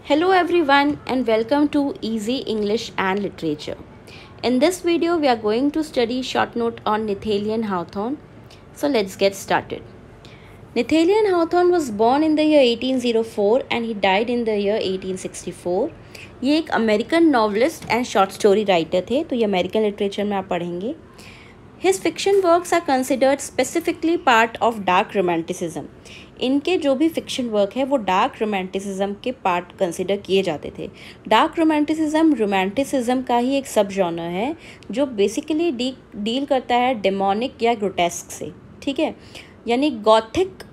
Hello everyone and welcome to Easy English and Literature. In this video we are going to study short note on Nathaniel Hawthorne. So let's get started. Nathaniel Hawthorne was born in the year 1804 and he died in the year 1864. ये एक American novelist and short story writer थे, तो ये American literature में आप पढ़ेंगे. His fiction works are considered specifically part of dark romanticism. इनके जो भी फिक्शन वर्क है वो डार्क रोमांटिसिज्म के पार्ट कंसिडर किए जाते थे. डार्क रोमांटिसिज्म का ही एक सब जॉनर है जो बेसिकली डील करता है डेमोनिक या ग्रोटेस्क से. ठीक है, यानी गॉथिक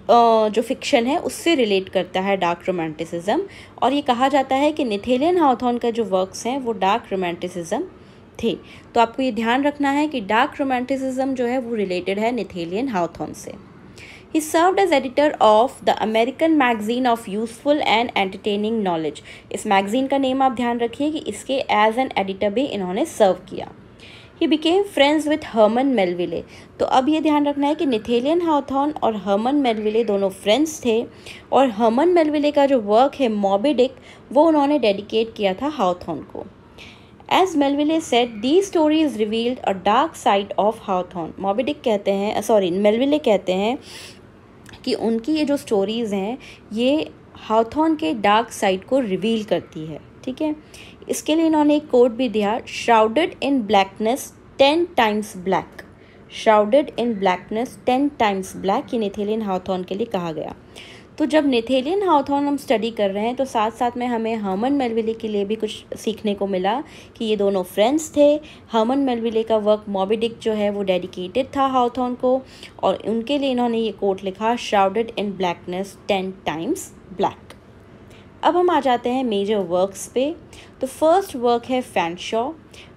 जो फिक्शन है उससे रिलेट करता है डार्क रोमांटिसिज्म. और ये कहा जाता है कि नेथेनियल हावथॉर्न का जो वर्क्स हैं वो डार्क रोमांटिसिज्म थे. तो आपको ये ध्यान रखना है कि डार्क रोमांटिसिज्म जो है वो रिलेटेड है नेथेनियल हावथॉर्न से. He served as editor of the American Magazine of Useful and Entertaining Knowledge. इस मैगजीन का नेम आप ध्यान रखिए कि इसके एज एन एडिटर भी इन्होंने सर्व किया. He became friends with Herman Melville. तो अब ये ध्यान रखना है कि नेथेनियल हावथॉर्न और हर्मन मेलविले दोनों फ्रेंड्स थे और हर्मन मेलविले का जो वर्क है मॉबी डिक वो उन्होंने डेडिकेट किया था हावथॉर्न को. As Melville said, these stories revealed a dark side of Hawthorne. Moby Dick कहते हैं मेलविले कहते हैं कि उनकी ये जो स्टोरीज़ हैं ये हावथॉर्न के डार्क साइड को रिवील करती है. ठीक है, इसके लिए इन्होंने एक कोट भी दिया, श्राउडेड इन ब्लैकनेस 10 times ब्लैक. श्राउडेड इन ब्लैकनेस 10 times ब्लैक ये नेथेनियल हावथॉर्न के लिए कहा गया. तो जब नेथेनियल हावथॉर्न हम स्टडी कर रहे हैं तो साथ साथ में हमें हर्मन मेलविले के लिए भी कुछ सीखने को मिला कि ये दोनों फ्रेंड्स थे. हर्मन मेलविले का वर्क मॉबी डिक जो है वो डेडिकेटेड था हावथॉर्न को और उनके लिए इन्होंने ये कोट लिखा, श्राउडेड इन ब्लैकनेस 10 times ब्लैक. अब हम आ जाते हैं मेजर वर्क्स पे. तो फर्स्ट वर्क है फैनशॉ.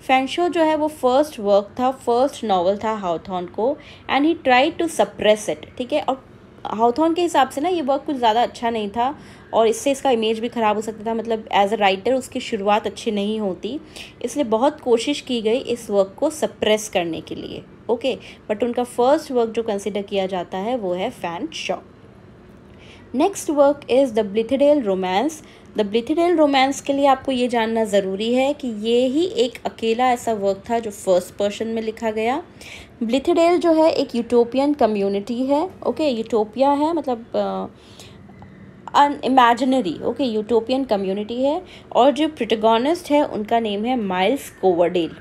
फैनशॉ जो है वो फर्स्ट वर्क था, फर्स्ट नॉवल था हावथॉर्न को and he tried to suppress it. ठीक है, और हावथॉर्न के हिसाब से ना ये वर्क कुछ ज़्यादा अच्छा नहीं था और इससे इसका इमेज भी ख़राब हो सकता था. मतलब एज अ राइटर उसकी शुरुआत अच्छी नहीं होती, इसलिए बहुत कोशिश की गई इस वर्क को सप्रेस करने के लिए. ओके, बट उनका फर्स्ट वर्क जो कंसिडर किया जाता है वो है Fanshawe. Next work is the Blithedale Romance. The Blithedale Romance के लिए आपको ये जानना ज़रूरी है कि ये ही एक अकेला ऐसा वर्क था जो फर्स्ट पर्सन में लिखा गया. ब्लिथेडेल जो है एक यूटोपियन कम्युनिटी है. ओके, यूटोपिया है मतलब इमेजिनरी. ओके, यूटोपियन कम्युनिटी है और जो प्रोटोगोनिस्ट है उनका नेम है माइल्स कोवरडेल.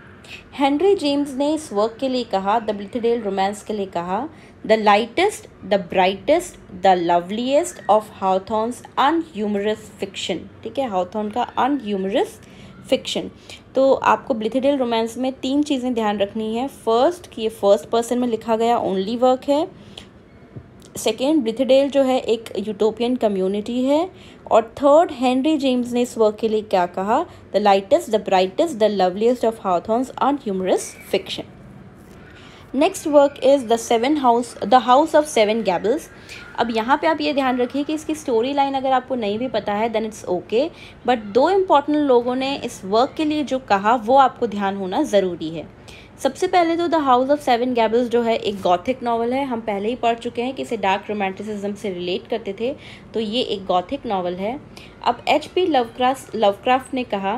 हेनरी जेम्स ने इस वर्क के लिए कहा, द ब्लिथेडेल रोमांस के लिए कहा, the lightest, the brightest, the loveliest of Hawthorne's unhumorous fiction. ठीक है, हावथॉर्न का अनह्यूमरस फिक्शन. तो आपको ब्लिथेडेल रोमांस में 3 चीज़ें ध्यान रखनी है. फर्स्ट कि ये फर्स्ट पर्सन में लिखा गया ओनली वर्क है. सेकेंड, ब्लिथेडेल जो है एक यूटोपियन कम्युनिटी है. और थर्ड, हेनरी जेम्स ने इस वर्क के लिए क्या कहा, the lightest, the brightest, the loveliest of Hawthorne's unhumorous fiction. Next work is the house of 7 gables. अब यहाँ पे आप ये ध्यान रखिए कि इसकी स्टोरी लाइन अगर आपको नहीं भी पता है then it's okay, but 2 important लोगों ने इस वर्क के लिए जो कहा वो आपको ध्यान होना ज़रूरी है. सबसे पहले तो द हाउस ऑफ 7 गैबल्स जो है एक गॉथिक नॉवल है. हम पहले ही पढ़ चुके हैं कि इसे डार्क रोमांटिसिज्म से रिलेट करते थे, तो ये एक गॉथिक नॉवल है. अब H.P. लवक्राफ्ट ने कहा,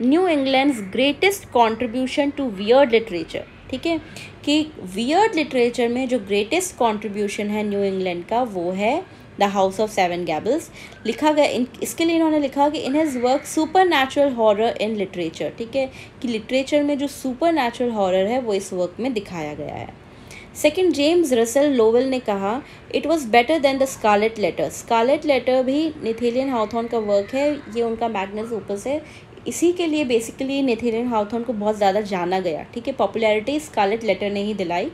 New England's greatest contribution to weird literature. ठीक है, कि वियर्ड लिटरेचर में जो ग्रेटेस्ट कॉन्ट्रीब्यूशन है न्यू इंग्लैंड का वो है द हाउस ऑफ 7 गैबल्स. लिखा गया इसके लिए इन्होंने लिखा कि in his work super natural horror in literature. ठीक है, कि लिटरेचर में जो सुपर नेचुरल हॉरर है वो इस वर्क में दिखाया गया है. सेकेंड, जेम्स रसेल लोवेल ने कहा, it was better than the Scarlet Letter. Scarlet Letter भी नेथेनियल हावथॉर्न का वर्क है, ये उनका मैग्नस ओपस है. इसी के लिए बेसिकली नेथेनियल हावथॉर्न को बहुत ज़्यादा जाना गया. ठीक है, पॉपुलैरिटी स्कारलेट लेटर ने ही दिलाई.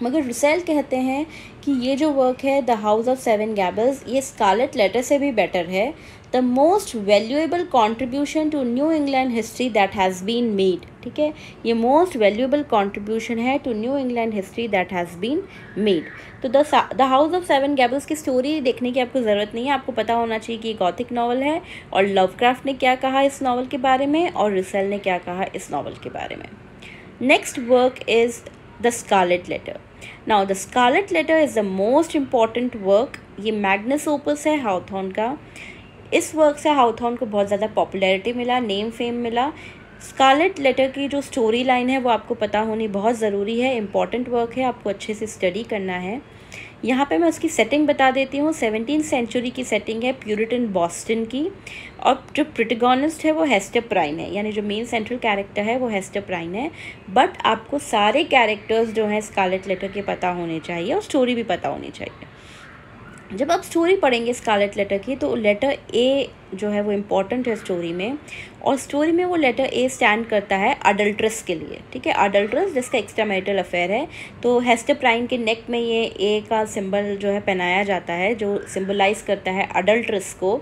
मगर रसेल कहते हैं कि ये जो वर्क है द हाउस ऑफ 7 गैबल्स ये स्कारलेट लेटर से भी बेटर है. The most valuable contribution to New England history that has been made. ठीक है, ये मोस्ट वैल्यूएबल कॉन्ट्रीब्यूशन है to New England history that has been made. तो द हाउस ऑफ 7 गैबल्स की स्टोरी देखने की आपको ज़रूरत नहीं है, आपको पता होना चाहिए कि ये गॉथिक नॉवल है और लवक्राफ्ट ने क्या कहा इस नॉवल के बारे में और रसेल ने क्या कहा इस नॉवल के बारे में. Next work is the Scarlet Letter. Now the Scarlet Letter is the most important work. ये मैग्नस ओपस है हावथॉर्न का. इस वर्क से हाउथॉर्न को बहुत ज़्यादा पॉपुलैरिटी मिला, नेम फेम मिला। स्कारलेट लेटर की जो स्टोरी लाइन है वो आपको पता होनी बहुत ज़रूरी है, इम्पॉर्टेंट वर्क है, आपको अच्छे से स्टडी करना है। यहाँ पे मैं उसकी सेटिंग बता देती हूँ। 17th सेंचुरी की सेटिंग है, प्यूरिटन बॉस्टन की, और जो प्रोटैगनिस्ट है वो हेस्टर प्राइन है, यानी जो मेन सेंट्रल कैरेक्टर है वो हेस्टर प्राइन है। बट आपको सारे कैरेक्टर्स जो हैं स्कारलेट लेटर के पता होने चाहिए और स्टोरी भी पता होनी चाहिए। जब आप स्टोरी पढ़ेंगे स्कारलेट लेटर की तो लेटर ए जो है वो इम्पॉर्टेंट है स्टोरी में, और स्टोरी में वो लेटर ए स्टैंड करता है अडल्ट्रेस के लिए, ठीक है, अडल्ट्रेस जिसका एक्स्ट्रा मैरिटल अफेयर है। तो हेस्टर प्राइन के नेक में ये ए का सिंबल जो है पहनाया जाता है, जो सिंबलाइज करता है अडल्ट्रेस को।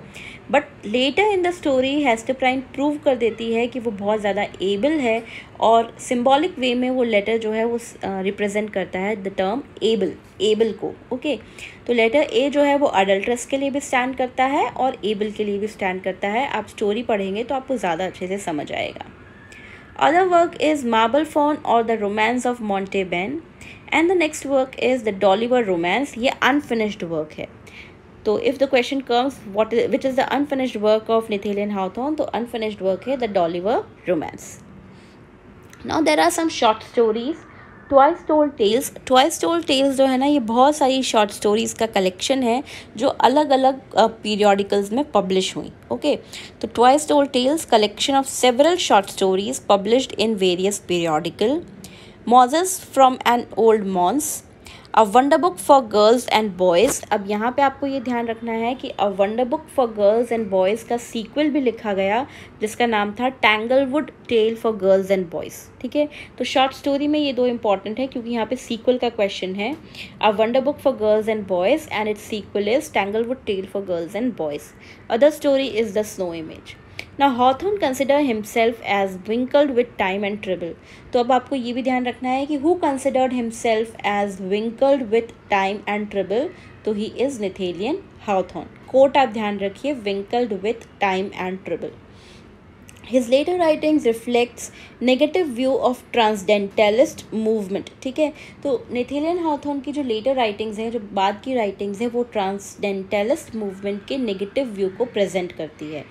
But later in the story Hester Prynne prove कर देती है कि वो बहुत ज़्यादा एबल है, और सिम्बॉलिक वे में वो लेटर जो है वो रिप्रेजेंट करता है द टर्म एबल को। ओके, तो लेटर ए जो है वो अडल्ट्रेस के लिए भी स्टैंड करता है और एबल के लिए भी स्टैंड करता है। आप स्टोरी पढ़ेंगे तो आपको ज़्यादा अच्छे से समझ आएगा। Other work is marble faun और the romance of Monte Beni, and the next work is the Dolliver romance. ये अनफिनिश्ड वर्क है। तो if the question comes which is the unfinished work of Nathaniel Hawthorne, तो unfinished work है the Dolliver romance. Now there are some short stories. Twice told tales जो है ना, ये बहुत सारी शॉर्ट स्टोरीज़ का कलेक्शन है जो अलग अलग पीरियोडिकल्स में पब्लिश हुई। ओके, तो twice told tales collection of several short stories published in various periodical. Mosses from an old manse, a wonder book for girls and boys. अब यहाँ पे आपको ये ध्यान रखना है कि a wonder book for girls and boys का सीक्वल भी लिखा गया जिसका नाम था Tanglewood tale for girls and boys. ठीक है, तो शॉर्ट स्टोरी में ये दो इंपॉर्टेंट है क्योंकि यहाँ पे सीक्वल का क्वेश्चन है। A wonder book for girls and boys and its sequel is Tanglewood tale for girls and boys. Other story is the snow image. Now Hawthorne consider himself as winkled with time and trouble. तो अब आपको ये भी ध्यान रखना है कि who considered himself as winkled with time and trouble, तो he is Nathaniel Hawthorne. Quote आप ध्यान रखिए, winkled with time and trouble. His later writings reflects negative view of transcendentalist movement. ठीक है, तो नेथेलियन हाउथॉर्न की जो लेटर राइटिंग्स हैं, जो बाद की राइटिंग्स हैं, वो ट्रांसडेंटलिस्ट मूवमेंट के नेगेटिव व्यू को प्रेजेंट करती है।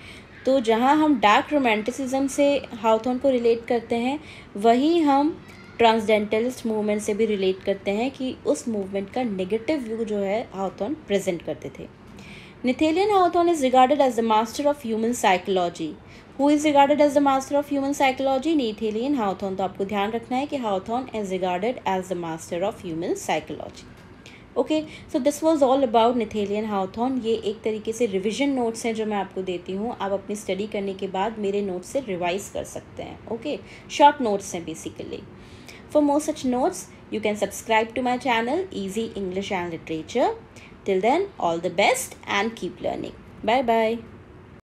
तो जहाँ हम डार्क रोमांटिसिज्म से हाउथॉर्न को रिलेट करते हैं, वही हम ट्रांसडेंटलिस्ट मूवमेंट से भी रिलेट करते हैं कि उस मूवमेंट का नेगेटिव व्यू जो है हाउथॉर्न प्रेजेंट करते थे। Nathaniel Hawthorne is regarded as the master of human psychology. Who is regarded as the master of human psychology? Nathaniel Hawthorne. तो आपको ध्यान रखना है कि Hawthorne is regarded as the master of human psychology. Okay, so this was all about Nathaniel Hawthorne. ये एक तरीके से रिविजन नोट्स हैं जो मैं आपको देती हूँ। आप अपनी स्टडी करने के बाद मेरे नोट्स से रिवाइज कर सकते हैं। ओके, शॉर्ट नोट्स हैं basically. For more such notes you can subscribe to my channel Easy English and Literature. Till then, all the best and keep learning. Bye bye.